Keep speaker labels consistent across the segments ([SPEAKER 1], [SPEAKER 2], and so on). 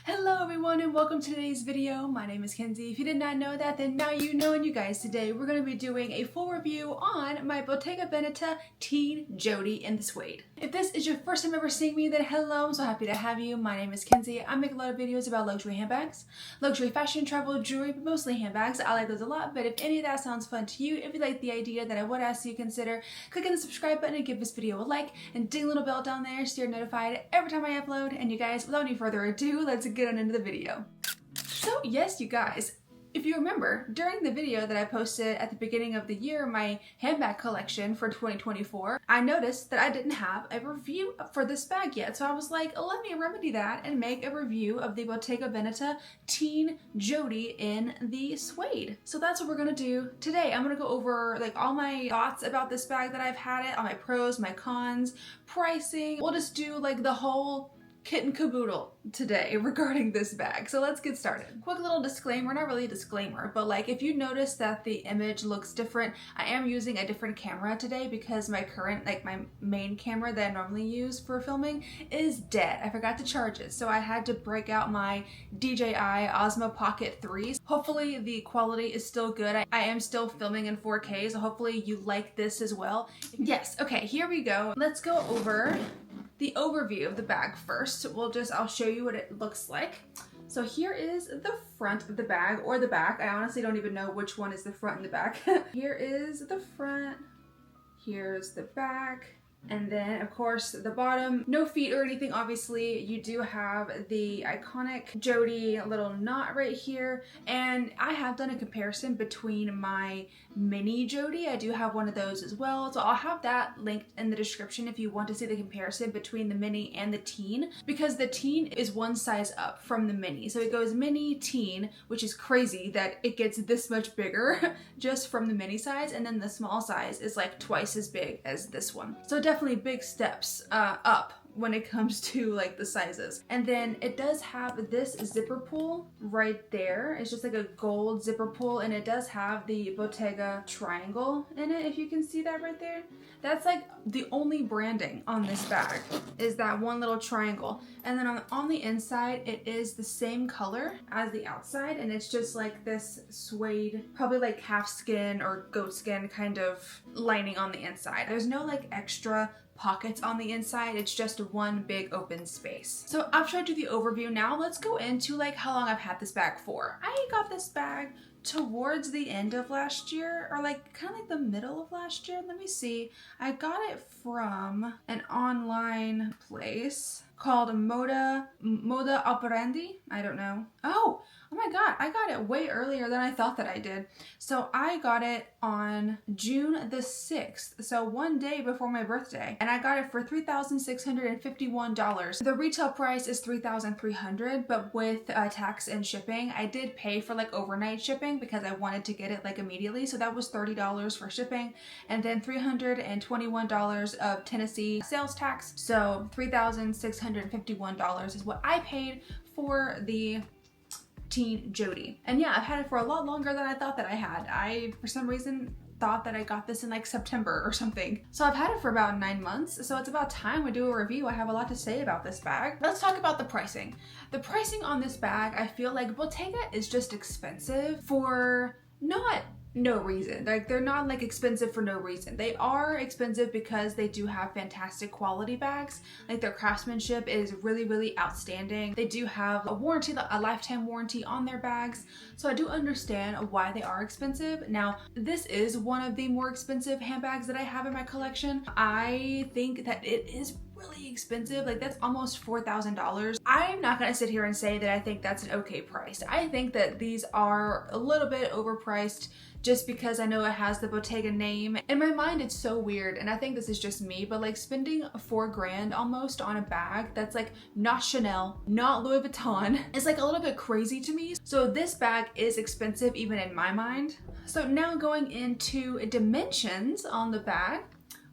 [SPEAKER 1] Hello everyone and welcome to today's video. My name is Kenzie. If you did not know that, then now you know. And you guys, today we're going to be doing a full review on my Bottega Veneta Teen Jodie in the suede. If this is your first time ever seeing me, then hello, I'm so happy to have you. My name is Kenzie. I make a lot of videos about luxury handbags, luxury fashion, travel, jewelry, but mostly handbags. I like those a lot, but if any of that sounds fun to you, if you like the idea, then I would ask you to consider clicking the subscribe button and give this video a like, and ding a little bell down there so you're notified every time I upload. And you guys, without any further ado, let's get on into the video. So yes, you guys, if you remember, during the video that I posted at the beginning of the year, my handbag collection for 2024, I noticed that I didn't have a review for this bag yet. So I was like, let me remedy that and make a review of the Bottega Veneta Teen Jodie in the suede. So that's what we're gonna do today. I'm gonna go over like all my thoughts about this bag that I've had it, all my pros, my cons, pricing. We'll just do like the whole kit and caboodle today regarding this bag. So let's get started. Quick little disclaimer, not really a disclaimer, but like if you notice that the image looks different, I am using a different camera today because my current, like my main camera that I normally use for filming is dead. I forgot to charge it. So I had to break out my DJI Osmo Pocket 3. Hopefully the quality is still good. I am still filming in 4K, so hopefully you like this as well. Yes, okay, here we go. Let's go over the overview of the bag first. I'll show you what it looks like. So here is the front of the bag, or the back. I honestly don't even know which one is the front and the back. Here is the front, here's the back, and then of course the bottom. No feet or anything, obviously. You do have the iconic Jodie little knot right here, and I have done a comparison between my mini Jodie. I do have one of those as well, so I'll have that linked in the description if you want to see the comparison between the mini and the teen, because the teen is one size up from the mini. So it goes mini, teen, which is crazy that it gets this much bigger just from the mini size, and then the small size is like twice as big as this one. So definitely big steps up when it comes to like the sizes. And then it does have this zipper pull right there. It's just like a gold zipper pull, and it does have the Bottega triangle in it, if you can see that right there. That's like the only branding on this bag, is that one little triangle. And then on the inside, it is the same color as the outside, and it's just like this suede, probably like calf skin or goat skin kind of lining on the inside. There's no like extra pockets on the inside, it's just one big open space. So I've showed you the overview. Now let's go into like how long I've had this bag for. I got this bag towards the end of last year, or like kind of like the middle of last year. Let me see. I got it from an online place called Moda Operandi. I don't know. Oh my god, I got it way earlier than I thought that I did. So I got it on June the 6th, so one day before my birthday, and I got it for $3,651. The retail price is $3,300, but with tax and shipping, I did pay for like overnight shipping because I wanted to get it like immediately. So that was $30 for shipping, and then $321 of Tennessee sales tax. So $3,651 is what I paid for the Teen Jodie. And yeah, I've had it for a lot longer than I thought that I had. I, for some reason, thought that I got this in like September or something. So I've had it for about 9 months, so it's about time we do a review. I have a lot to say about this bag. Let's talk about the pricing. The pricing on this bag, I feel like Bottega is just expensive for no reason. Like, they're not like expensive for no reason. They are expensive because they do have fantastic quality bags. Like, their craftsmanship is really, really outstanding. They do have a warranty, a lifetime warranty on their bags. So I do understand why they are expensive. Now, this is one of the more expensive handbags that I have in my collection. I think that it is really expensive. Like, that's almost $4,000. I'm not gonna sit here and say that I think that's an okay price. I think that these are a little bit overpriced just because I know it has the Bottega name. In my mind, it's so weird, and I think this is just me, but like spending $4,000 almost on a bag that's like not Chanel, not Louis Vuitton, is like a little bit crazy to me. So this bag is expensive even in my mind. So now going into dimensions on the bag,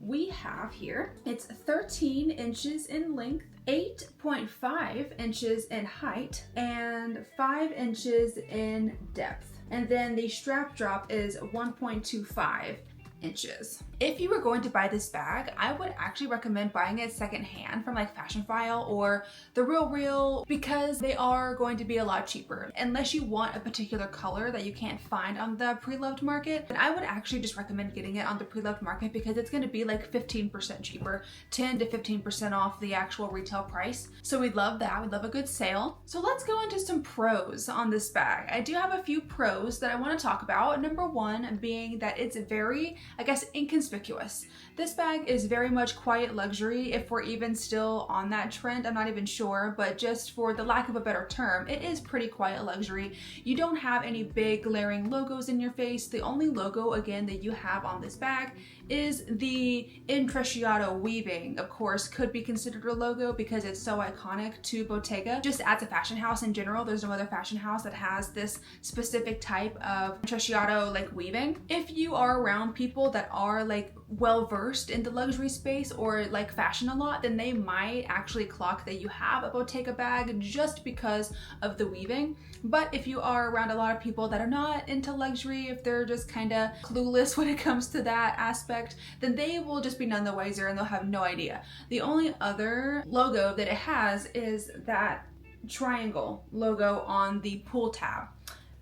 [SPEAKER 1] we have here, it's 13 inches in length, 8.5 inches in height, and 5 inches in depth. And then the strap drop is 1.25 inches. If you were going to buy this bag, I would actually recommend buying it secondhand from like Fashion File or The Real because they are going to be a lot cheaper. Unless you want a particular color that you can't find on the pre-loved market, then I would actually just recommend getting it on the pre-loved market because it's going to be like 15% cheaper, 10 to 15% off the actual retail price. So we love that. We love a good sale. So let's go into some pros on this bag. I do have a few pros that I want to talk about. Number one being that it's very, I guess, inconspicuous. This bag is very much quiet luxury, if we're even still on that trend. I'm not even sure, but just for the lack of a better term, it is pretty quiet luxury. You don't have any big glaring logos in your face. The only logo, again, that you have on this bag is the intrecciato weaving. Of course, could be considered a logo because it's so iconic to Bottega. Just as a fashion house in general, there's no other fashion house that has this specific type of intrecciato like weaving. If you are around people that are like well versed in the luxury space or like fashion a lot, then they might actually clock that you have a Bottega bag just because of the weaving. But if you are around a lot of people that are not into luxury, if they're just kind of clueless when it comes to that aspect, then they will just be none the wiser and they'll have no idea. The only other logo that it has is that triangle logo on the pull tab,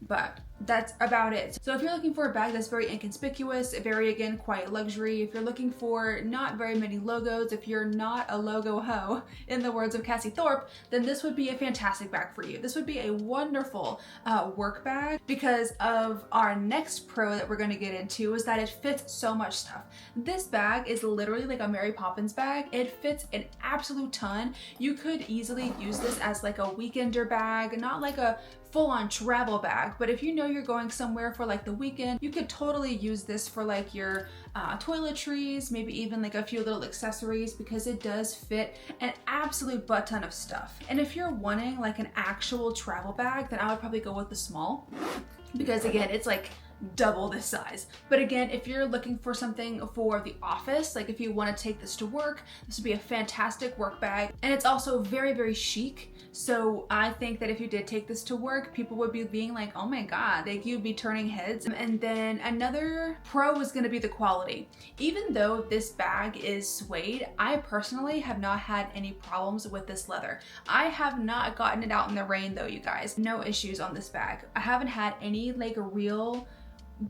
[SPEAKER 1] but that's about it. So if you're looking for a bag that's very inconspicuous, very, again, quiet luxury, if you're looking for not very many logos, if you're not a logo hoe, in the words of Cassie Thorpe, then this would be a fantastic bag for you. This would be a wonderful work bag because of our next pro that we're going to get into is that it fits so much stuff. This bag is literally like a Mary Poppins bag. It fits an absolute ton. You could easily use this as like a weekender bag, not like a full-on travel bag, but if you know you're going somewhere for like the weekend, you could totally use this for like your toiletries, maybe even like a few little accessories, because it does fit an absolute butt ton of stuff. And if you're wanting like an actual travel bag, then I would probably go with the small, because again, it's like double this size. But again, if you're looking for something for the office, like if you want to take this to work, this would be a fantastic work bag. And it's also very, very chic. So I think that if you did take this to work, people would be being like, oh my God, like you'd be turning heads. And then another pro is going to be the quality. Even though this bag is suede, I personally have not had any problems with this leather. I have not gotten it out in the rain though, you guys. No issues on this bag. I haven't had any like real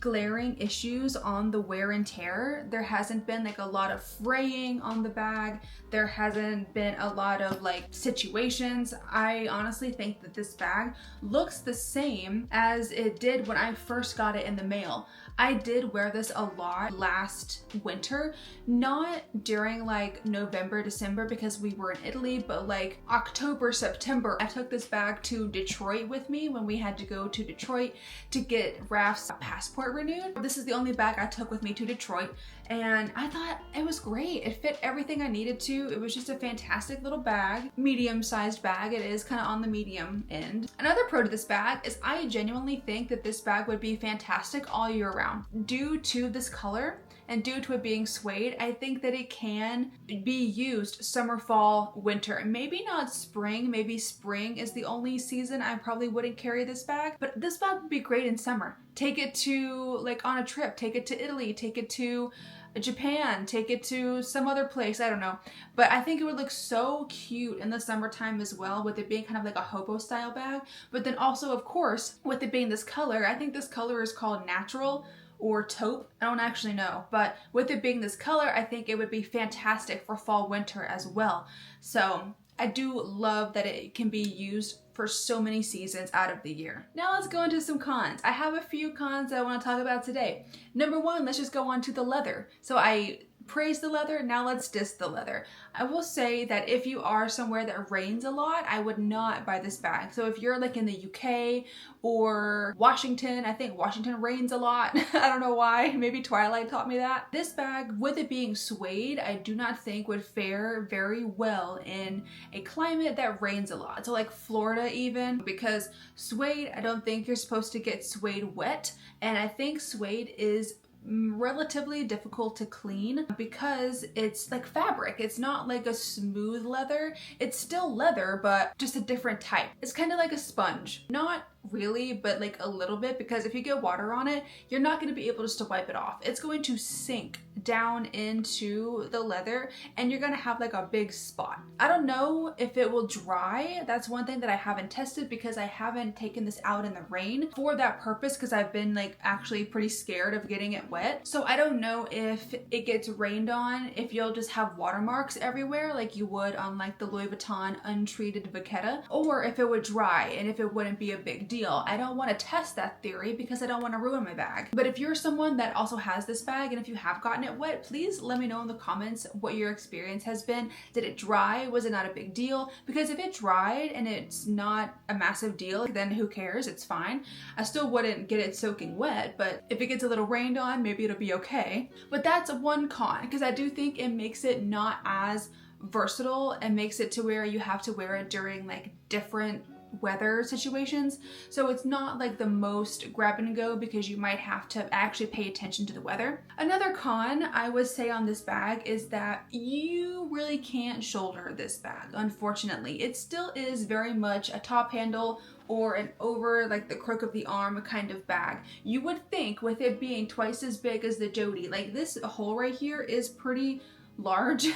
[SPEAKER 1] glaring issues on the wear and tear. There hasn't been like a lot of fraying on the bag. There hasn't been a lot of like situations. I honestly think that this bag looks the same as it did when I first got it in the mail. I did wear this a lot last winter, not during like November, December because we were in Italy, but like October, September. I took this bag to Detroit with me when we had to go to Detroit to get Raf's passport renewed. This is the only bag I took with me to Detroit, and I thought it was great. It fit everything I needed to. It was just a fantastic little bag, medium-sized bag. It is kind of on the medium end. Another pro to this bag is I genuinely think that this bag would be fantastic all year round. Due to this color and due to it being suede, I think that it can be used summer, fall, winter. Maybe not spring. Maybe spring is the only season I probably wouldn't carry this bag, but this bag would be great in summer. Take it to like on a trip, take it to Italy, take it to Japan, take it to some other place, I don't know. But I think it would look so cute in the summertime as well, with it being kind of like a hobo style bag. But then also, of course, with it being this color, I think this color is called natural or taupe. I don't actually know, but with it being this color, I think it would be fantastic for fall, winter as well. So I do love that it can be used for so many seasons out of the year. Now let's go into some cons. I have a few cons that I want to talk about today. Number one, let's just go on to the leather. So I praise the leather, now let's diss the leather. I will say that if you are somewhere that rains a lot, I would not buy this bag. So if you're like in the UK or Washington, I think Washington rains a lot. I don't know why, maybe Twilight taught me that. This bag, with it being suede, I do not think would fare very well in a climate that rains a lot. So like Florida even, because suede, I don't think you're supposed to get suede wet. And I think suede is relatively difficult to clean because it's like fabric. It's not like a smooth leather. It's still leather, but just a different type. It's kind of like a sponge. Not really, but like a little bit, because if you get water on it, you're not going to be able just to wipe it off. It's going to sink down into the leather and you're going to have like a big spot. I don't know if it will dry. That's one thing that I haven't tested because I haven't taken this out in the rain for that purpose, because I've been like actually pretty scared of getting it wet. So I don't know if it gets rained on, if you'll just have watermarks everywhere like you would on like the Louis Vuitton untreated Vachetta, or if it would dry and if it wouldn't be a big deal. I don't want to test that theory because I don't want to ruin my bag. But if you're someone that also has this bag and if you have gotten it wet, please let me know in the comments what your experience has been. Did it dry? Was it not a big deal? Because if it dried and it's not a massive deal, then who cares? It's fine. I still wouldn't get it soaking wet, but if it gets a little rained on, maybe it'll be okay. But that's one con, because I do think it makes it not as versatile and makes it to where you have to wear it during like different weather situations. So it's not like the most grab and go, because you might have to actually pay attention to the weather. Another con I would say on this bag is that you really can't shoulder this bag. Unfortunately, it still is very much a top handle or an over like the crook of the arm kind of bag. You would think with it being twice as big as the Jodie, like this hole right here is pretty large.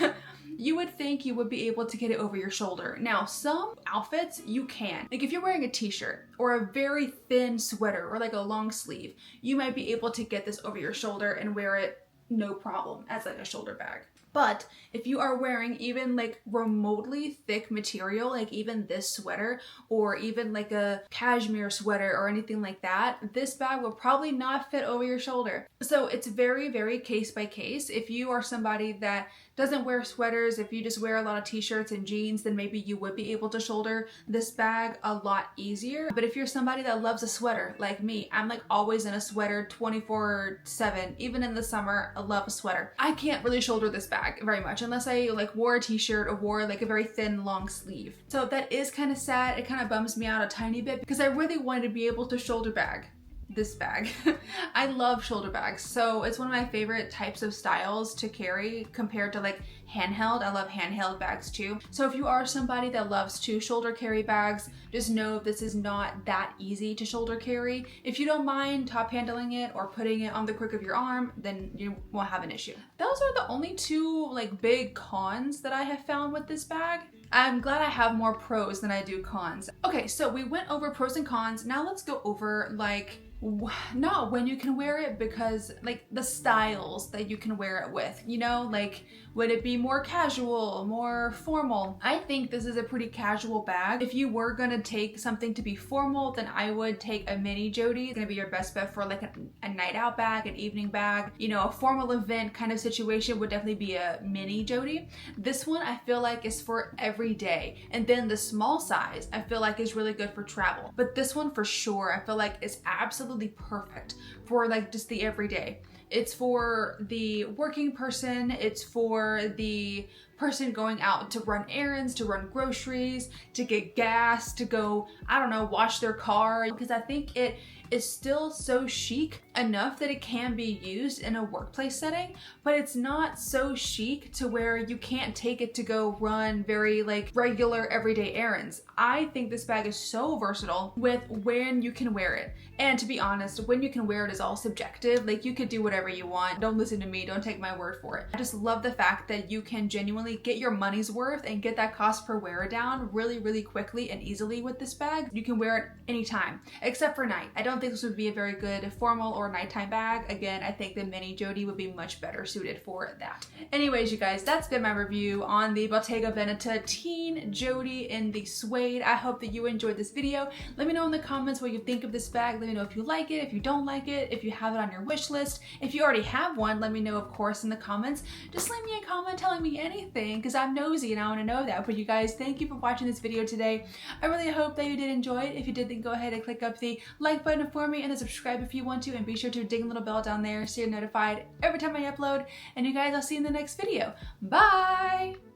[SPEAKER 1] You would think you would be able to get it over your shoulder. Now, some outfits you can. Like if you're wearing a t-shirt or a very thin sweater or like a long sleeve, you might be able to get this over your shoulder and wear it no problem as like a shoulder bag. But if you are wearing even like remotely thick material, like even this sweater or even like a cashmere sweater or anything like that, this bag will probably not fit over your shoulder. So it's very, very case by case. If you are somebody that doesn't wear sweaters, if you just wear a lot of t-shirts and jeans, then maybe you would be able to shoulder this bag a lot easier. But if you're somebody that loves a sweater like me, I'm like always in a sweater 24/7, even in the summer, I love a sweater. I can't really shoulder this bag very much unless I like wore a t-shirt or wore like a very thin long sleeve. So that is kind of sad. It kind of bums me out a tiny bit because I really wanted to be able to shoulder bag this bag. I love shoulder bags, so it's one of my favorite types of styles to carry compared to like handheld. I love handheld bags too. So if you are somebody that loves to shoulder carry bags, just know this is not that easy to shoulder carry. If you don't mind top handling it or putting it on the crook of your arm, then you won't have an issue. Those are the only two like big cons that I have found with this bag. I'm glad I have more pros than I do cons. Okay, so we went over pros and cons. Now let's go over like not when you can wear it, because like the styles that you can wear it with, you know, like would it be more casual, more formal? I think this is a pretty casual bag. If you were gonna take something to be formal, then I would take a mini Jodie. It's gonna be your best bet for like a night out bag, an evening bag, you know, a formal event kind of situation would definitely be a mini Jodie. This one I feel like is for every day. And then the small size I feel like is really good for travel. But this one for sure I feel like is absolutely perfect for like just the everyday. It's for the working person, it's for the person going out to run errands, to run groceries, to get gas, to go, I don't know, wash their car, because I think it is still so chic enough that it can be used in a workplace setting, but it's not so chic to where you can't take it to go run very like regular everyday errands. I think this bag is so versatile with when you can wear it. And to be honest, when you can wear it is all subjective. Like you could do whatever you want. Don't listen to me, don't take my word for it. I just love the fact that you can genuinely get your money's worth and get that cost per wear down really, really quickly and easily with this bag. You can wear it anytime, except for night. I don't think this would be a very good formal or nighttime bag. Again, I think the mini Jodie would be much better suited for that. Anyways, you guys, that's been my review on the Bottega Veneta Teen Jodie in the suede. I hope that you enjoyed this video. Let me know in the comments what you think of this bag. Let me know if you like it, if you don't like it, if you have it on your wish list. If you already have one, let me know, of course, in the comments. Just leave me a comment telling me anything, because I'm nosy and I want to know that. But you guys, thank you for watching this video today. I really hope that you did enjoy it. If you did, then go ahead and click up the like button for me and then subscribe if you want to, and be sure to ding the little bell down there so you're notified every time I upload. And you guys, I'll see you in the next video. Bye!